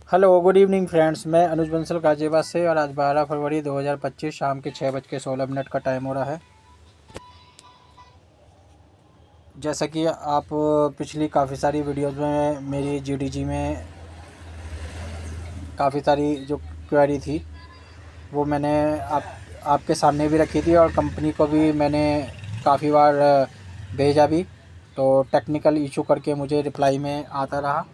Hello good evening friends, मैं अनुज बंसल गाजियाबाद से। और आज 12 फरवरी 2025 शाम के 6:16 का टाइम हो रहा है। जैसा कि आप पिछली काफ़ी सारी वीडियोस में मेरी जीडीजी में काफ़ी सारी जो क्वेरी थी वो मैंने आपके सामने भी रखी थी, और कंपनी को भी मैंने काफ़ी बार भेजा भी, तो टेक्निकल इशू करके मुझे रिप्लाई में आता रहा।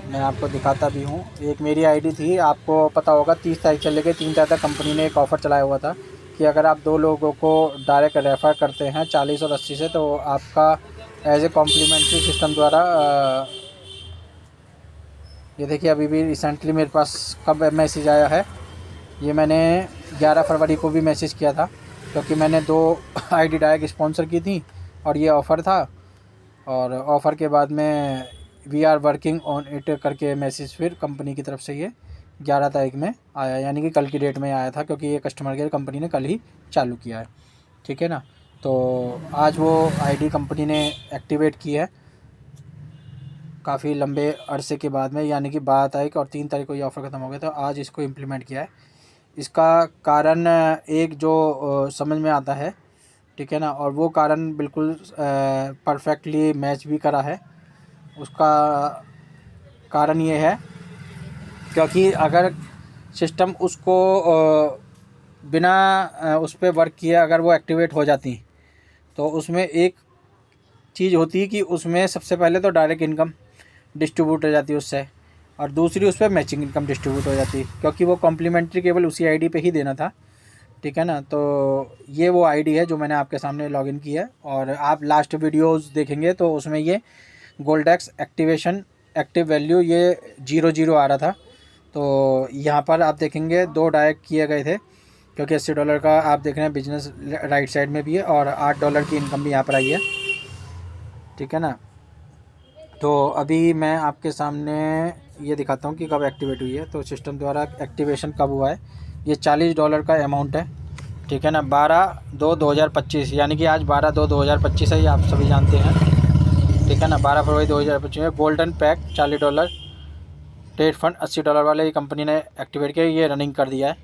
मैं आपको दिखाता भी हूँ। एक मेरी आईडी थी, आपको पता होगा 30 तारीख से लेकर 3 तारीख तक कंपनी ने एक ऑफ़र चलाया हुआ था कि अगर आप 2 लोगों को डायरेक्ट रेफ़र करते हैं 40 और 80 से, तो आपका एज ए कॉम्प्लीमेंट्री सिस्टम द्वारा ये देखिए अभी भी रिसेंटली मेरे पास कब मैसेज आया है। ये मैंने 11 फरवरी को भी मैसेज किया था, क्योंकि मैंने 2 आईडी डायरेक्ट स्पॉन्सर की थी और ये ऑफ़र था। और ऑफ़र के बाद में we are working on it करके मैसेज फिर कंपनी की तरफ से ये 11 तारीख में आया, यानी कि कल की डेट में आया था, क्योंकि ये कस्टमर केयर कंपनी ने कल ही चालू किया है। ठीक है ना। तो आज वो आईडी कंपनी ने एक्टिवेट की है काफ़ी लंबे अरसे के बाद में, यानी कि 12 तारीख और 3 तारीख को ये ऑफ़र ख़त्म हो गया, तो आज इसको इम्प्लीमेंट किया है। इसका कारण एक जो समझ में आता है, ठीक है ना, और वो कारण बिल्कुल परफेक्टली मैच भी करा है। उसका कारण ये है क्योंकि अगर सिस्टम उसको बिना उस पर वर्क किए अगर वो एक्टिवेट हो जाती, तो उसमें एक चीज़ होती है कि उसमें सबसे पहले तो डायरेक्ट इनकम डिस्ट्रीब्यूट हो जाती है उससे, और दूसरी उस पर मैचिंग इनकम डिस्ट्रीब्यूट हो जाती है, क्योंकि वो कॉम्प्लीमेंट्री केवल उसी आईडी पे ही देना था। ठीक है ना। तो ये वो आईडी है जो मैंने आपके सामने लॉगिन की है, और आप लास्ट वीडियोस देखेंगे तो उसमें ये गोल्डेक्स एक्टिवेशन एक्टिव वैल्यू ये 00 आ रहा था। तो यहाँ पर आप देखेंगे 2 डायरेक्ट किए गए थे, क्योंकि $80 का आप देख रहे हैं बिजनेस राइट साइड में भी है, और $8 की इनकम भी यहाँ पर आई है। ठीक है ना। तो अभी मैं आपके सामने ये दिखाता हूँ कि कब एक्टिवेट हुई है। तो सिस्टम द्वारा एक्टिवेशन कब हुआ है, ये $40 का अमाउंट है। ठीक है ना। 12/2/2025, यानी कि आज 12/2/2025 है, ये आप सभी जानते हैं। ठीक है ना। 12 फरवरी 2025 में गोल्डन पैक $40 ट्रेड फंड $80 वाले ये कंपनी ने एक्टिवेट किया, ये रनिंग कर दिया है।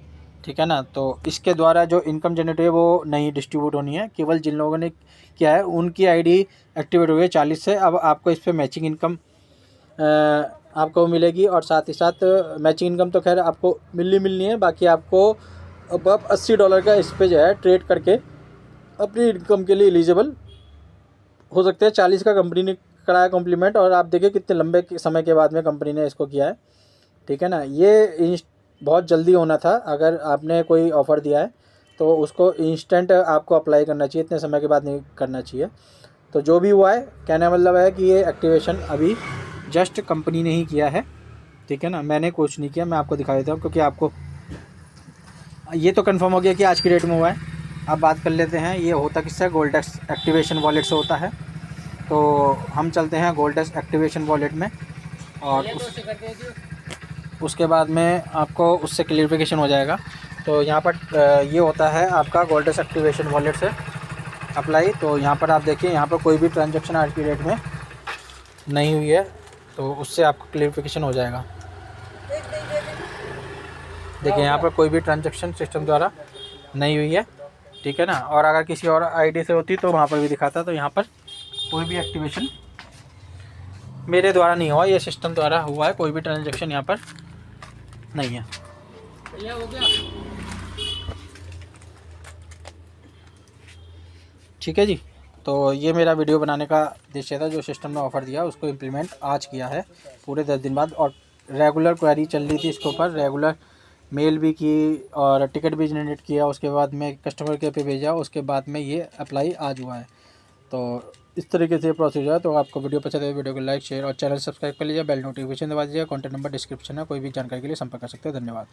ठीक है ना। तो इसके द्वारा जो इनकम जनरेट हुई है वो नहीं डिस्ट्रीब्यूट होनी है, केवल जिन लोगों ने किया है उनकी आईडी एक्टिवेट हुई है 40 से। अब आपको इस पर मैचिंग इनकम आपको मिलेगी, और साथ ही साथ मैचिंग इनकम तो खैर आपको मिलनी है। बाकी आपको अब आप $80 का इस पर जो है ट्रेड करके अपनी इनकम के लिए एलिजिबल हो सकते हैं। 40 का कंपनी ने कराया कॉम्प्लीमेंट, और आप देखिए कितने लंबे समय के बाद में कंपनी ने इसको किया है। ठीक है ना। ये बहुत जल्दी होना था। अगर आपने कोई ऑफ़र दिया है तो उसको इंस्टेंट आपको अप्लाई करना चाहिए, इतने समय के बाद नहीं करना चाहिए। तो जो भी हुआ है, कहने का मतलब है कि ये एक्टिवेशन अभी जस्ट कंपनी ने ही किया है। ठीक है ना। मैंने कुछ नहीं किया, मैं आपको दिखा देता हूँ, क्योंकि आपको ये तो कंफर्म हो गया कि आज की डेट में हुआ है। अब बात कर लेते हैं ये होता किससे, गोल्डेक्स एक्टिवेशन वॉलेट से होता है। तो हम चलते हैं गोल्डेक्स एक्टिवेशन वॉलेट में, और उसके बाद में आपको उससे क्लियरिफिकेशन हो जाएगा। तो यहाँ पर ये होता है आपका गोल्डेक्स एक्टिवेशन वॉलेट से अप्लाई। तो यहाँ पर आप देखिए, यहाँ पर कोई भी ट्रांजैक्शन आज की डेट में नहीं हुई है, तो उससे आपको क्लियरिफिकेशन हो जाएगा। देखिए यहाँ पर कोई भी ट्रांजैक्शन सिस्टम द्वारा नहीं हुई है। ठीक है ना। और अगर किसी और आईडी से होती तो वहाँ पर भी दिखाता। तो यहाँ पर कोई भी एक्टिवेशन मेरे द्वारा नहीं हुआ, ये सिस्टम द्वारा हुआ है। कोई भी ट्रांजैक्शन यहाँ पर नहीं है। ठीक है जी। तो ये मेरा वीडियो बनाने का उद्देश्य था। जो सिस्टम ने ऑफ़र दिया उसको इम्प्लीमेंट आज किया है पूरे 10 दिन बाद, और रेगुलर क्वेरी चल रही थी इसके ऊपर, रेगुलर मेल भी की और टिकट भी जनरेट किया, उसके बाद में कस्टमर केयर पे भेजा, उसके बाद में ये अप्लाई आज हुआ है। तो इस तरीके से प्रोसीजर है। तो आपको वीडियो पसंद है, वीडियो को लाइक शेयर और चैनल सब्सक्राइब कर लीजिए, बेल नोटिफिकेशन दबा दीजिए। कॉन्टैक्ट नंबर डिस्क्रिप्शन है, कोई भी जानकारी के लिए संपर्क कर सकते हैं। धन्यवाद।